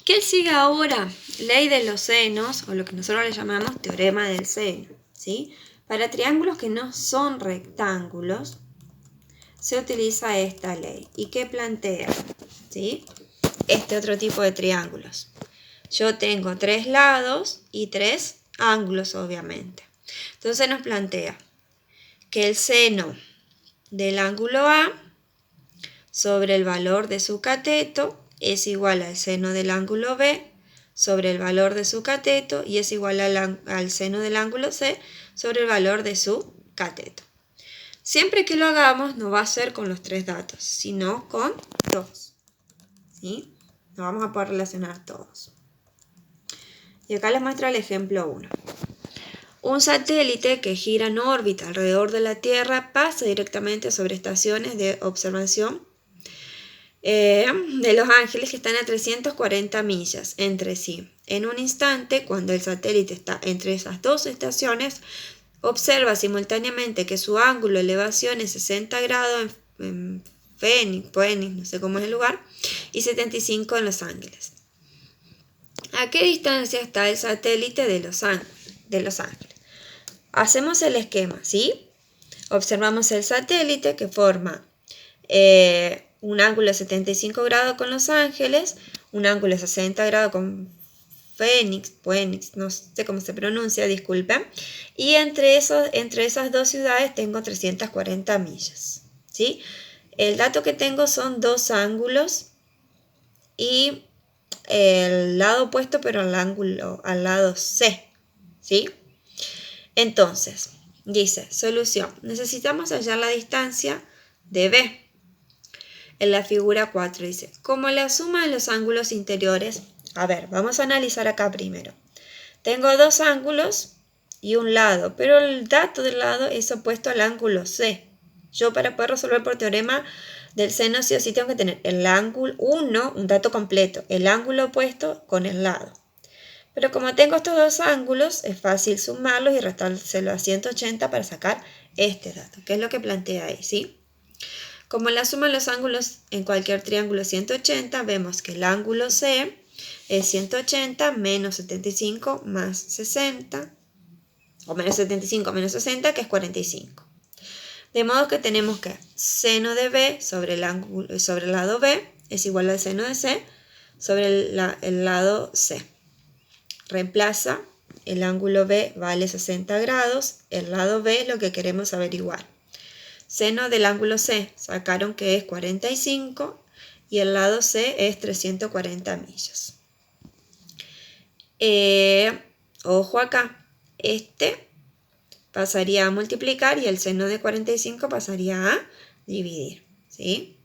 ¿Qué sigue ahora? Ley de los senos, o lo que nosotros le llamamos teorema del seno, ¿sí? Para triángulos que no son rectángulos, se utiliza esta ley. ¿Y qué plantea? ¿Sí? Este otro tipo de triángulos. Yo tengo 3 lados y 3 ángulos, obviamente. Entonces nos plantea que el seno del ángulo A sobre el valor de su cateto es igual al seno del ángulo B sobre el valor de su cateto y es igual al seno del ángulo C sobre el valor de su cateto. Siempre que lo hagamos no va a ser con los 3 datos, sino con 2. ¿Sí? No vamos a poder relacionar todos. Y acá les muestro el ejemplo 1. Un satélite que gira en órbita alrededor de la Tierra pasa directamente sobre estaciones de observación de Los Ángeles que están a 340 millas entre sí. En un instante, cuando el satélite está entre esas dos estaciones, observa simultáneamente que su ángulo de elevación es 60 grados en Phoenix, no sé cómo es el lugar, y 75 en Los Ángeles. ¿A qué distancia está el satélite de Los Ángeles? Hacemos el esquema, ¿sí? Observamos el satélite que forma un ángulo de 75 grados con Los Ángeles, un ángulo de 60 grados con Phoenix, no sé cómo se pronuncia, disculpen. Y entre esas dos ciudades tengo 340 millas, ¿sí? El dato que tengo son 2 ángulos y el lado opuesto, pero al lado C, ¿sí? Entonces, dice, solución. Necesitamos hallar la distancia de B. En la figura 4 dice, como la suma de los ángulos interiores, a ver, vamos a analizar acá primero. Tengo 2 ángulos y un lado, pero el dato del lado es opuesto al ángulo C. Yo para poder resolver por teorema del seno sí o sí tengo que tener el ángulo 1, un dato completo, el ángulo opuesto con el lado. Pero como tengo estos 2 ángulos, es fácil sumarlos y restárselo a 180 para sacar este dato, que es lo que plantea ahí, ¿sí? Como la suma de los ángulos en cualquier triángulo es 180, vemos que el ángulo C es 180 menos 75 más 60, o menos 75 menos 60, que es 45. De modo que tenemos que seno de B sobre el lado B es igual al seno de C sobre el lado C. Reemplaza, el ángulo B vale 60 grados, el lado B es lo que queremos averiguar. Seno del ángulo C sacaron que es 45 y el lado C es 340 millas. Ojo acá, este pasaría a multiplicar y el seno de 45 pasaría a dividir, ¿sí?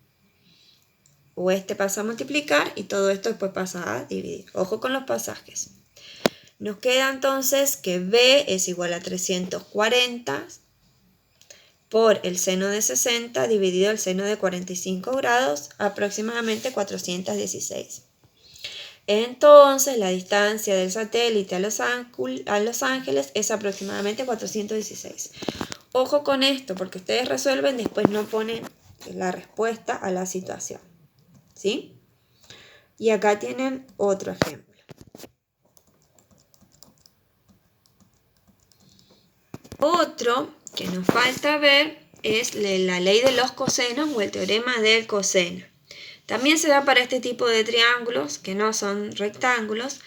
O este pasa a multiplicar y todo esto después pasa a dividir. Ojo con los pasajes. Nos queda entonces que B es igual a 340 por el seno de 60 dividido el seno de 45 grados, aproximadamente 416. Entonces, la distancia del satélite a Los Ángeles es aproximadamente 416. Ojo con esto, porque ustedes resuelven, después no ponen la respuesta a la situación, ¿sí? Y acá tienen otro ejemplo. Otro que nos falta ver es la ley de los cosenos o el teorema del coseno. También se da para este tipo de triángulos que no son rectángulos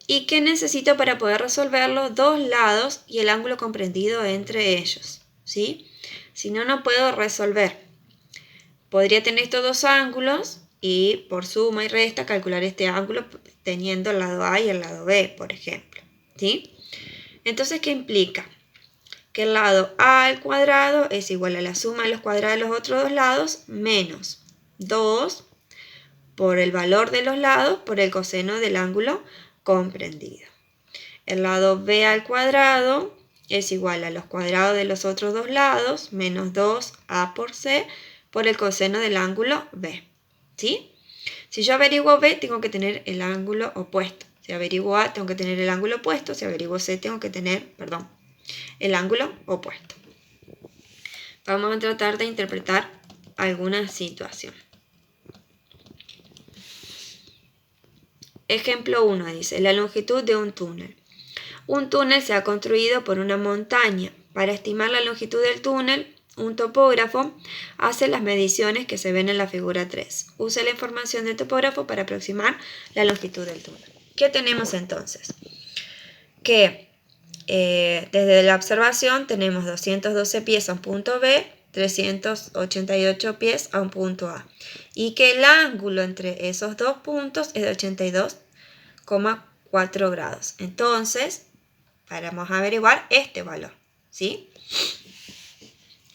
y que necesito para poder resolverlo 2 lados y el ángulo comprendido entre ellos, ¿sí? Si no, no puedo resolver. Podría tener estos 2 ángulos y por suma y resta calcular este ángulo teniendo el lado A y el lado B, por ejemplo, ¿sí? Entonces, ¿qué implica? Que el lado A al cuadrado es igual a la suma de los cuadrados de los otros 2 lados menos 2 por el valor de los lados por el coseno del ángulo comprendido. El lado B al cuadrado es igual a los cuadrados de los otros 2 lados menos 2A por C por el coseno del ángulo B, ¿sí? Si yo averiguo B, tengo que tener el ángulo opuesto. Si averiguo A, tengo que tener el ángulo opuesto. Si averiguo C, tengo que tener, el ángulo opuesto. Vamos a tratar de interpretar alguna situación. Ejemplo 1 dice, la longitud de un túnel. Un túnel se ha construido por una montaña. Para estimar la longitud del túnel, un topógrafo hace las mediciones que se ven en la figura 3. Use la información del topógrafo para aproximar la longitud del túnel. ¿Qué tenemos entonces? Que desde la observación tenemos 212 pies a un punto B, 388 pies a un punto A. Y que el ángulo entre esos dos puntos es de 82,4 grados. Entonces, vamos a averiguar este valor, ¿sí?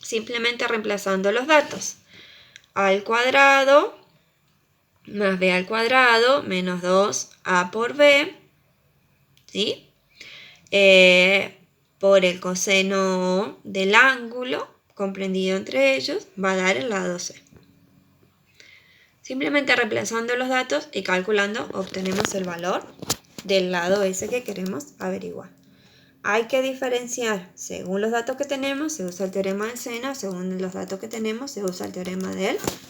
Simplemente reemplazando los datos. A al cuadrado más B al cuadrado menos 2A por B, ¿sí? Por el coseno del ángulo comprendido entre ellos va a dar el lado C. Simplemente reemplazando los datos y calculando obtenemos el valor del lado S que queremos averiguar. Hay que diferenciar, según los datos que tenemos se usa el teorema del seno, según los datos que tenemos se usa el teorema del coseno.